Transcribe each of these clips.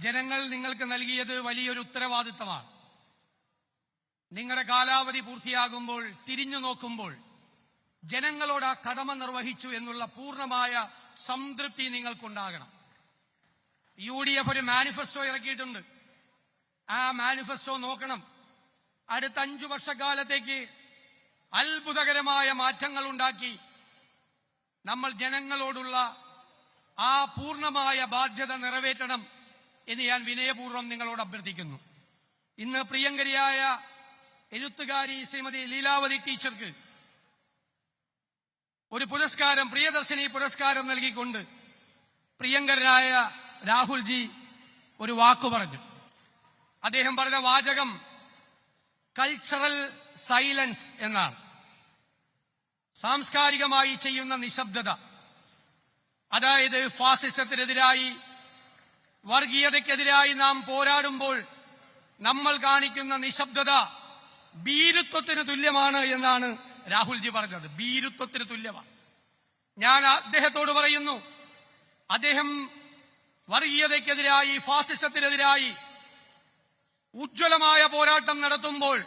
ജനങ്ങൾ നിങ്ങൾക്ക് നൽകിയത് വലിയൊരു ഉത്തരവാദിത്തമാണ്. നിങ്ങളുടെ കാലാവധി പൂർത്തിയാകുമ്പോൾ തിരിഞ്ഞു നോക്കുമ്പോൾ ജനങ്ങളോട് ആ കടമ നിർവഹിച്ചു എന്നുള്ള പൂർണ്ണമായ സംതൃപ്തി നിങ്ങൾക്കുണ്ടാകണം. UDF ഒരു മാനിഫെസ്റ്റോ ഇറക്കിയിട്ടുണ്ട്. ആ മാനിഫെസ്റ്റോ നോക്കണം. അടുത്ത 5 വർഷക്കാലത്തേക്ക് അത്ഭുതകരമായ മാറ്റങ്ങൾ ഉണ്ടാക്കി നമ്മൾ ജനങ്ങളോടുള്ള ആ പൂർണ്ണമായ ബാധ്യത നിറവേറ്റണം എന്ന് ഞാൻ വിനയപൂർവ്വം നിങ്ങളോട് അഭ്യർത്ഥിക്കുന്നു. ഇന്ന് പ്രിയങ്കരിയായ എഴുത്തുകാരി ശ്രീമതി ലീലാവതി ടീച്ചർക്ക് ഒരു പുരസ്കാരം, പ്രിയദർശിനി പുരസ്കാരം നൽകിക്കൊണ്ട് പ്രിയങ്കരനായ രാഹുൽജി ഒരു വാക്കു പറഞ്ഞു. അദ്ദേഹം പറഞ്ഞ വാചകം കൾച്ചറൽ സൈലൻസ് എന്നാണ്. സാംസ്കാരികമായി ചെയ്യുന്ന നിശബ്ദത. അതായത് ഫാസിസത്തിനെതിരായി, വർഗീയതയ്ക്കെതിരായി നാം പോരാടുമ്പോൾ നമ്മൾ കാണിക്കുന്ന നിശബ്ദത ഭീരുത്വത്തിന് തുല്യമാണ് എന്നാണ് രാഹുൽജി പറഞ്ഞത്. ഭീരുത്വത്തിന് തുല്യമാണ്. ഞാൻ അദ്ദേഹത്തോട് പറയുന്നു, അദ്ദേഹം വർഗീയതയ്ക്കെതിരായി, ഫാസിസത്തിനെതിരായി ഉജ്ജ്വലമായ പോരാട്ടം നടത്തുമ്പോൾ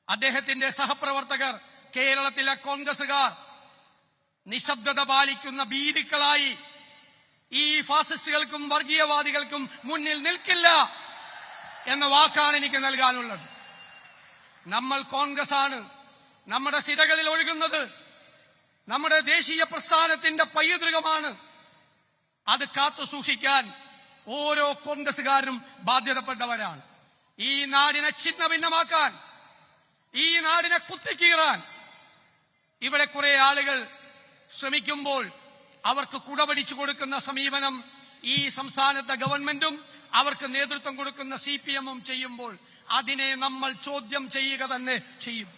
അദ്ദേഹത്തിന്റെ സഹപ്രവർത്തകർ, കേരളത്തിലെ കോൺഗ്രസുകാർ നിശബ്ദത പാലിക്കുന്ന ഭീരുക്കളായി ഈ ഫാസിസ്റ്റുകൾക്കും വർഗീയവാദികൾക്കും മുന്നിൽ നിൽക്കില്ല എന്ന വാക്കാണ് എനിക്ക് നൽകാനുള്ളത്. നമ്മൾ കോൺഗ്രസ് ആണ്. നമ്മുടെ സിരകളിൽ ഒഴുകുന്നത് നമ്മുടെ ദേശീയ പ്രസ്ഥാനത്തിന്റെ പൈതൃകമാണ്. അത് കാത്തു സൂക്ഷിക്കാൻ ഓരോ കോൺഗ്രസുകാരും ബാധ്യതപ്പെട്ടവരാണ്. ഈ നാടിനെ ഛിന്ന ഭിന്നമാക്കാൻ, ഈ നാടിനെ കുത്തിക്കീറാൻ ഇവിടെ കുറെ ആളുകൾ ശ്രമിക്കുമ്പോൾ അവർക്ക് കുടപിടിച്ചു കൊടുക്കുന്ന സമീപനം ഈ സംസ്ഥാനത്തെ ഗവൺമെന്റും അവർക്ക് നേതൃത്വം കൊടുക്കുന്ന CPM-ഉം ചെയ്യുമ്പോൾ അതിനെ നമ്മൾ ചോദ്യം ചെയ്യുക തന്നെ ചെയ്യും.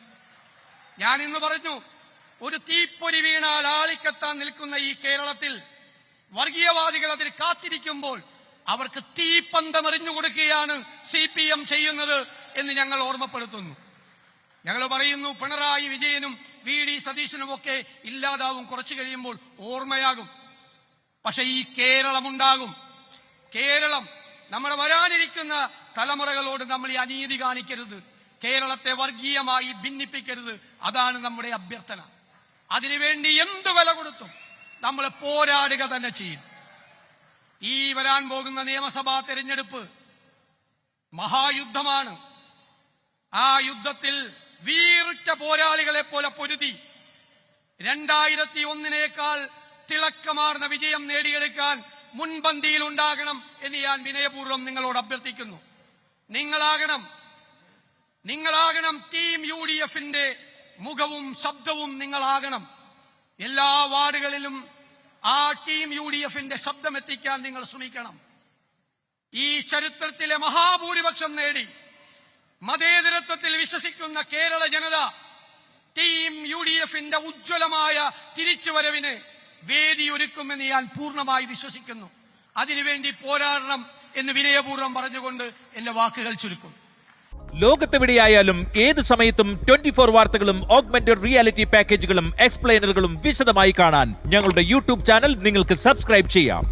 ഞാൻ ഇന്ന് പറഞ്ഞു, ഒരു തീപ്പൊരി വീണാൽ ആളിക്കത്താൻ നിൽക്കുന്ന ഈ കേരളത്തിൽ വർഗീയവാദികൾ അതിൽ കാത്തിരിക്കുമ്പോൾ അവർക്ക് തീപ്പന്തമെറിഞ്ഞു കൊടുക്കുകയാണ് CPM ചെയ്യുന്നത് എന്ന് ഞങ്ങൾ ഓർമ്മപ്പെടുത്തുന്നു. ഞങ്ങൾ പറയുന്നു, പിണറായി വിജയനും VD സതീശനും ഒക്കെ ഇല്ലാതാവും, കുറച്ചു കഴിയുമ്പോൾ ഓർമ്മയാകും. പക്ഷെ ഈ കേരളമുണ്ടാകും. കേരളം, നമ്മുടെ വരാനിരിക്കുന്ന തലമുറകളോട് നമ്മൾ ഈ അനീതി കാണിക്കരുത്. കേരളത്തെ വർഗീയമായി ഭിന്നിപ്പിക്കരുത്. അതാണ് നമ്മുടെ അഭ്യർത്ഥന. അതിനുവേണ്ടി എന്ത് വില കൊടുത്തും നമ്മൾ പോരാടുക തന്നെ ചെയ്യും. ഈ വരാൻ പോകുന്ന നിയമസഭാ തെരഞ്ഞെടുപ്പ് മഹായുദ്ധമാണ്. ആ യുദ്ധത്തിൽ വീറുറ്റ പോരാളികളെ പോലെ പൊരുതി 2001-നേക്കാൾ തിളക്കമാർന്ന വിജയം നേടിയെടുക്കാൻ മുൻപന്തിയിൽ ഉണ്ടാകണം എന്ന് ഞാൻ വിനയപൂർവ്വം നിങ്ങളോട് അഭ്യർത്ഥിക്കുന്നു. നിങ്ങളാകണം ടീം UDF-ന്റെ മുഖവും ശബ്ദവും നിങ്ങളാകണം. എല്ലാ വാർഡുകളിലും ആ ടീം UDF-ന്റെ ശബ്ദമെത്തിക്കാൻ നിങ്ങൾ ശ്രമിക്കണം. ഈ ചരിത്രത്തിലെ മഹാഭൂരിപക്ഷം നേടി മതേതരത്വത്തിൽ വിശ്വസിക്കുന്ന കേരള ജനത ടീം UDF-ന്റെ ഉജ്ജ്വലമായ തിരിച്ചുവരവിന് വേദിയൊരുക്കുമെന്ന് ഞാൻ പൂർണ്ണമായി വിശ്വസിക്കുന്നു. അതിനുവേണ്ടി പോരാടണം എന്ന് വിനയപൂർവ്വം പറഞ്ഞുകൊണ്ട് എന്റെ വാക്കുകൾ ചുരുക്കുന്നു. ലോകത്തെവിടെയായാലും ഏത് സമയത്തും 24 വാർത്തകളും ഓഗ്മെന്റഡ് റിയാലിറ്റി പാക്കേജുകളും എക്സ്പ്ലെയിനറുകളും വിശദമായി കാണാൻ ഞങ്ങളുടെ YouTube ചാനൽ നിങ്ങൾക്ക് സബ്സ്ക്രൈബ് ചെയ്യാം.